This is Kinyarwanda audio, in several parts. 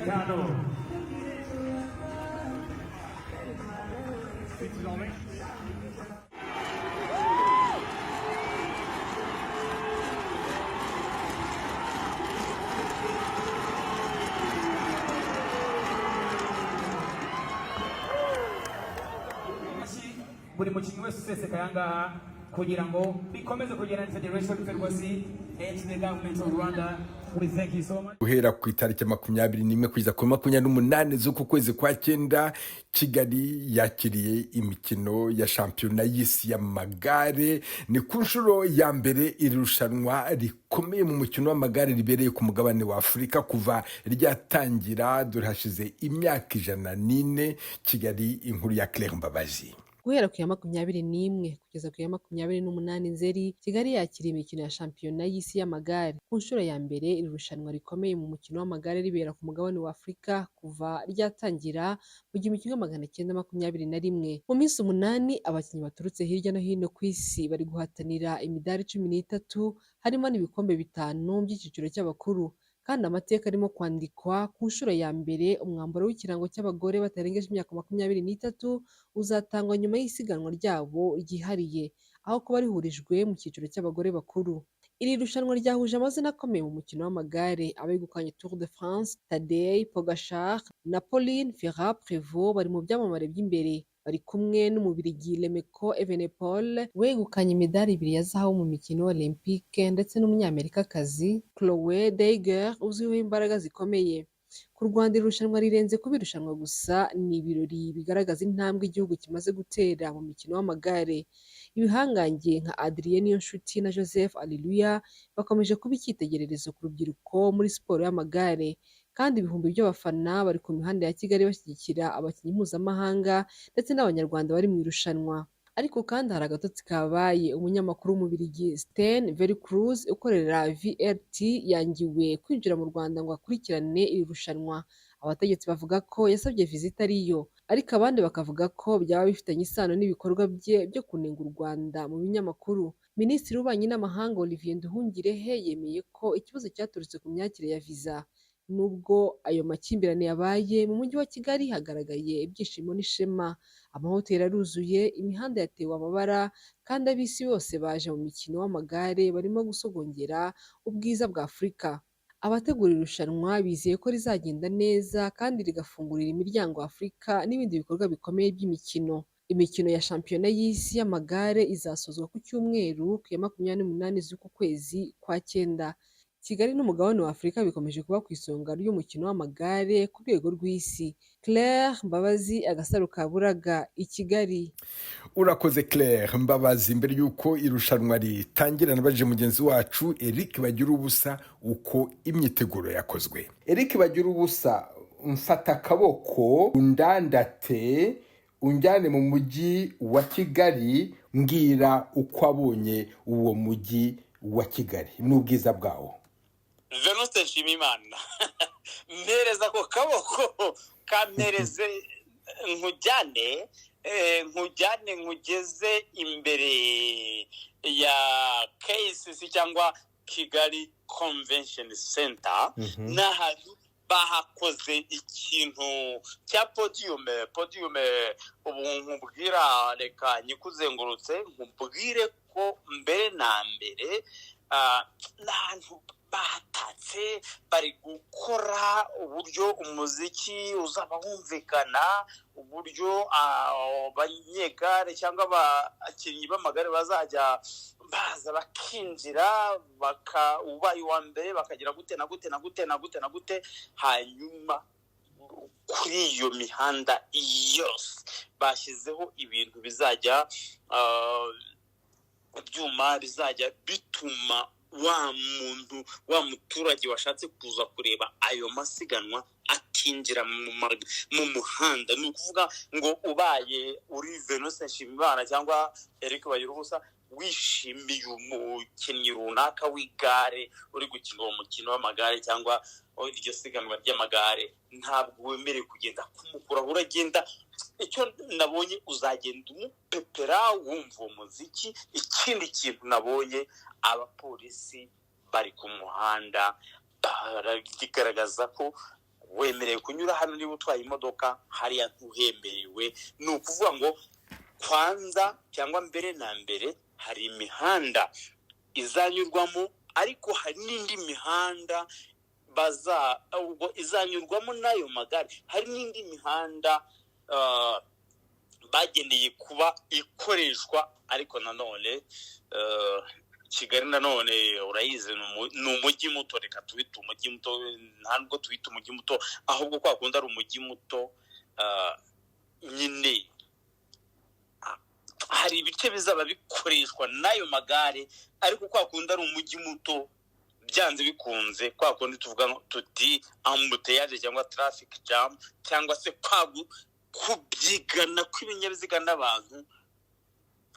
gatanu. Buri mukinnyi wese usesekaye ahangaha kugira ngo bikomeze kugera na Federation Ferwacy and the government of Rwanda. We thank you so much. Guhera ku itariki 21 kugeza ku 28 z'uku kwezi kwa cyenda, Kigali yakiriye imikino ya shampiyona y'isi y'amagare. Ni ku nshuro ya mbere irushanwa rikomeye mu mukino w'amagare ribereye ku mugabane wa Afurika kuva ryatangira, dore hashize imyaka 104. Kigali, inkuru ya Claire Mbabazi. Guhera ku ya 21 kugeza ku ya 28 Nzeri, Kigali yakiriye imikino ya shampiyona y'isi y'amagare. Ku nshuro ya mbere iri rushanwa rikomeye mu mukino w'amagare ribera ku mugabane wa Afurika kuva ryatangira mu 1921. Mu minsi 8 abakinnyi baturutse hirya no hino ku isi bari guhatanira imidari 13, harimo n'ibikombe 5 by'icyiciro cy'abakuru. Kandi amateka arimo kwandikwa. Ku nshuro ya mbere umwambaro w'ikirango cy'abagore batarengeje imyaka 23 uzatangwa nyuma y'isiganwa ryabo ryihariye, aho kuba rihurijwe mu cyiciro cy'abagore bakuru. Iri rushanwa ryahuje amazina akomeye mu mukino w'amagare, abegukanye Tour de France, Tadej Pogačar na Pauline Ferrand-Prévot bari mu byamamare by'imbere. Bari kumwe n'Umubiligi Remco Evenepoel wegukanye imidari 2 ya zahabu mu mikino Olympique, ndetse n'umunyamerikakazi Chloe Degger uzwiho imbaraga zikomeye. Ku Rwanda irushanwa rirenze kuba irushanwa gusa, ni ibirori bigaragaza intambwe igihugu kimaze gutera mu mikino w'amagare. Ibihangange nka Adrien Niyonshuti na Joseph Alleluia bakomeje kuba icyitegererezo ku rubyiruko muri siporo y'amagare. Kandi ibihumbi by'abafana bari ku mihanda ya Kigali bashyigikira abakinnyi mpuzamahanga ndetse n'abanyarwanda bari mu irushanwa. Ariko kandi hari agatotsi kabaye. Umunyamakuru w'Umubiligi Sten Vercruysse ukorera VRT yangiwe kwinjira mu Rwanda ngo akurikirane iri rushanwa. Abategetsi bavuga ko yasabye vizita ariyo, ariko abandi bakavuga ko byaba bifitanye isano n'ibikorwa bye byo kunenga u Rwanda mu binyamakuru. Minisitiri w'Ububanyi n'Amahanga Olivier Nduhungirehe yemeye ko ikibazo cyaturutse ku myakire ya viza. Nubwo ayo makimbirane yabaye, mu mujyi wa Kigali hagaragaye ibyishimo n'ishema. Amahoteli aruzuye, imihanda yatewe amabara, kandi ab'isi bose baje mu mikino w'amagare barimo gusogongera ubwiza bwa Afurika. Abategura irushanwa bizeye ko rizagenda neza kandi rigafungurira imiryango Afurika n'ibindi bikorwa bikomeye by'imikino. Imikino ya shampiyona y'isi y'amagare izasozwa ku cyumweru ku ya 28 z'uku kwezi kwa cyenda. Kigali n'umugabane wa Afurika bikomeje kuba ku isonga ry'umukino w'amagare ku rwego rw'isi. Claire Mbabazi, Agasaro ka Buraga, i Kigali. Urakoze Claire Mbabazi. Mbere y'uko irushanwa ritangira, nabaje mugenzi wacu Eric Bagirubusa uko imyiteguro yakozwe. Eric Bagirubusa, mfata akaboko undandate unjyane mu mujyi wa Kigali, mbwira uko abonye uwo mujyi wa Kigali n'ubwiza bwawo. Venuste Nshimiyimana mpereza ako kaboko kampereze nkujyane nkugeze imbere ya KCC cyangwa Kigali Convention Center. N'ahantu bahakoze ikintu cya podium ubu nkubwira, reka nyikuzengurutse nkubwire ko mbere na mbere n'ahantu batatse bari gukora uburyo umuziki uzaba wumvikana, uburyo abanyegare cyangwa abakinnyi b'amagare bazajya baza bakinjira, ubaye uwa mbere bakagira gute na gute, hanyuma kuri iyo mihanda yose bashyizeho ibintu bizajya ibyuma bizajya bituma wa muturage washatse kuza kureba ayo masiganwa akinjira mu muhanda. Ni ukuvuga ngo ubaye uri Venuste Nshimiyimana cyangwa Eric Bagirubusa wishimiye umukinnyi runaka w'igare uri gukina uwo mukino w'amagare cyangwa iryo siganwa ry'amagare, ntabwo wemerewe kugenda kumukura, uragenda icyo nabonye uzagenda umupepera wumva uwo muziki. Ikindi kintu nabonye, abapolisi bari ku muhanda baragaragaza ko wemerewe kunyura hano niba utwaye imodoka hariya ntuhemerewe. Ni ukuvuga ngo kwanza cyangwa mbere na mbere hari imihanda izanyurwamo, ariko hari n'indi mihanda ubwo izanyurwamo n'ayo magare. Hari n'indi mihanda bageneye kuba ikoreshwa, ariko nanone Kigali nanone urayize ni umujyi muto, reka tubite umujyi muto, ntabwo tubite umujyi muto ahubwo kwa kundi ari umujyi muto. Nyine hari ibice bizaba bikoreshwa n'ayo magare, ariko kwa kundi ari umujyi muto byanze bikunze kwa kundi tuvuga tuti embouteillage cyangwa traffic jam, cyangwa se kubyigana kw'ibinyabiziga n'abantu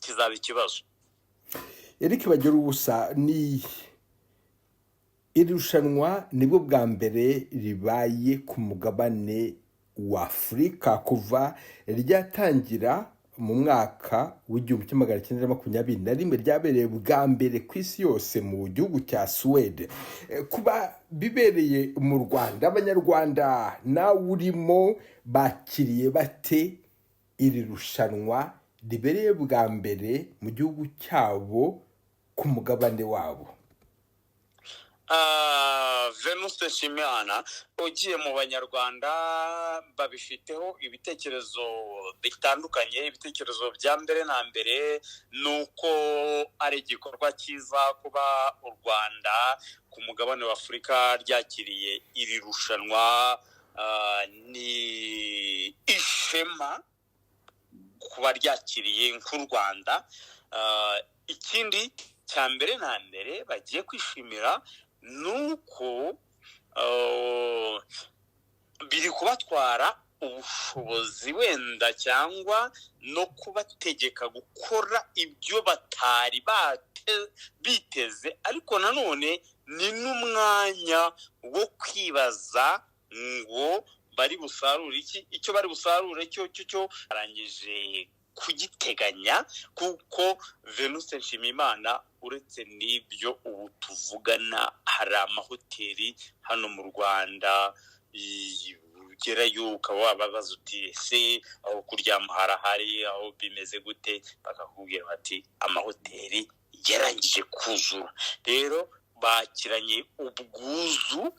kizaba ikibazo. Eric Bagiruwubusa, ni irushanwa nibwo bwa mbere ribaye ku mugabane wa Afurika kuva ryatangira mu mwaka w'1921, ryabereye bwa mbere ku isi yose mu gihugu cya Suwede. Kuba bibereye mu Rwanda, abanyarwanda nawe urimo bakiriye bate iri rushanwa ribereye bwa mbere mu gihugu cyabo ku mugabane wabo? Venuste Nshimiyimana, ugiye mu banyarwanda babifiteho ibitekerezo bitandukanye. Ibitekerezo bya mbere na mbere nuko ari igikorwa cyiza kuba u Rwanda ku mugabane wa Afurika ryakiriye iri rushanwa. Ni ishema kuba ryakiriye nk'u Rwanda. Ikindi cya mbere na mbere bagiye kwishimira nuko biri kubatwara ubushobozi wenda cyangwa no kubategeka gukora ibyo batari biteze, ariko nanone ni n'umwanya wo kwibaza ngo bari busarure iki. Icyo bari busarure cyo arangije kugiteganya, kuko Venuste Nshimiyimana uretse n'ibyo ubu tuvugana hari amahoteli hano mu Rwanda ugerayo ukaba wababaza uti ese aho kuryama harahari, aho bimeze gute, bakakubwira bati amahoteli yarangije kuzura. Rero bakiranye ubwuzu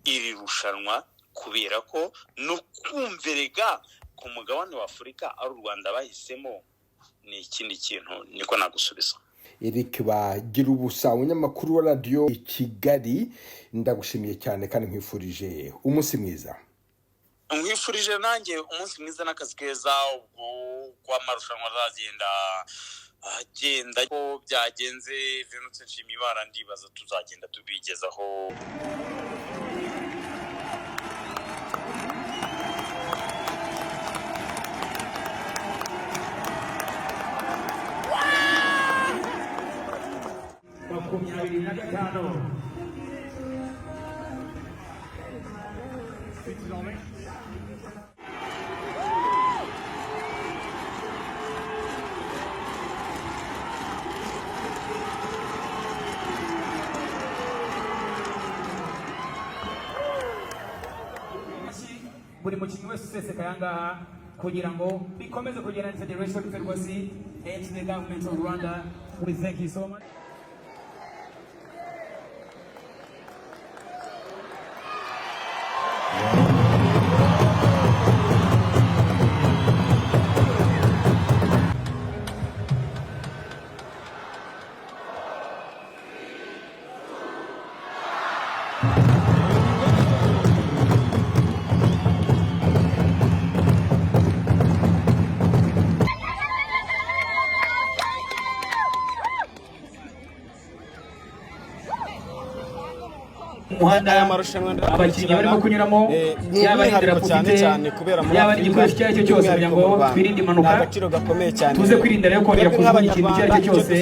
iri rushanwa kubera ko no kumverega ku mugabane wa Afurika ari u Rwanda bahisemo ni ikindi kintu. Niko nagusubiza. Eric Bagiruwubusa, umunyamakuru wa radio Kigali, ndagushimiye cyane kandi nkwifurije umunsi mwiza. Nkwifurije nanjye umunsi mwiza n'akazi keza. Ubwo kwa marushanwa agenda ko byagenze Venuste Nshimiyimana, ndibaza tuzagenda tubigezaho. buri mukinnyi wese useseka ahangaha kugira ngo bikomeze kugera na Federation Ferwacy and the government of Rwanda. We thank you so much. Aya marushanwa abakinnyi barimo kunyuramo yaba ari cyane kubera mu yaba igikoresho icyo ari cyo cyose kugira ngo twirinde impanuka. Agaciro gakomeye cyane tuze kwirinda rero kongera kuvuga ikintu icyo ari cyo cyose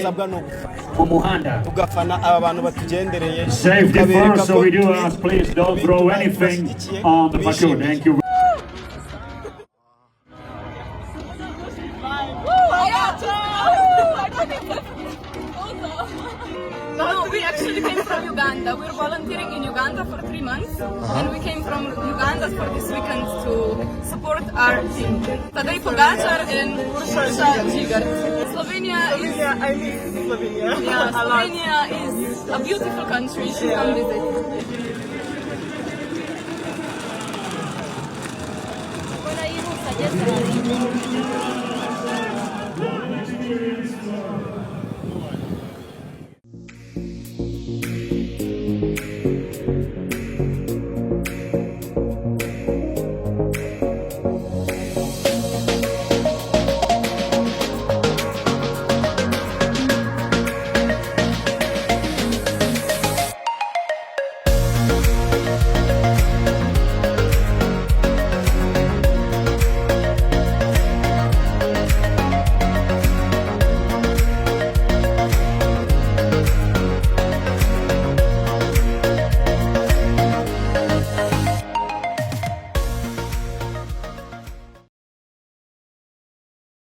mu muhanda. Tugafana aba bantu batugendereye. Safety first, so we do ask, please don't throw anything on the machine. Thank you. No, we actually came from Uganda. We're volunteering in Uganda for 3 months, and we came from Uganda for this weekend to support our team. Tadej Pogacar and Urša Žigar. Slovenia is... Yeah, I miss Slovenia. Yeah, a lot. Slovenia is a beautiful country. You should come visit. Experience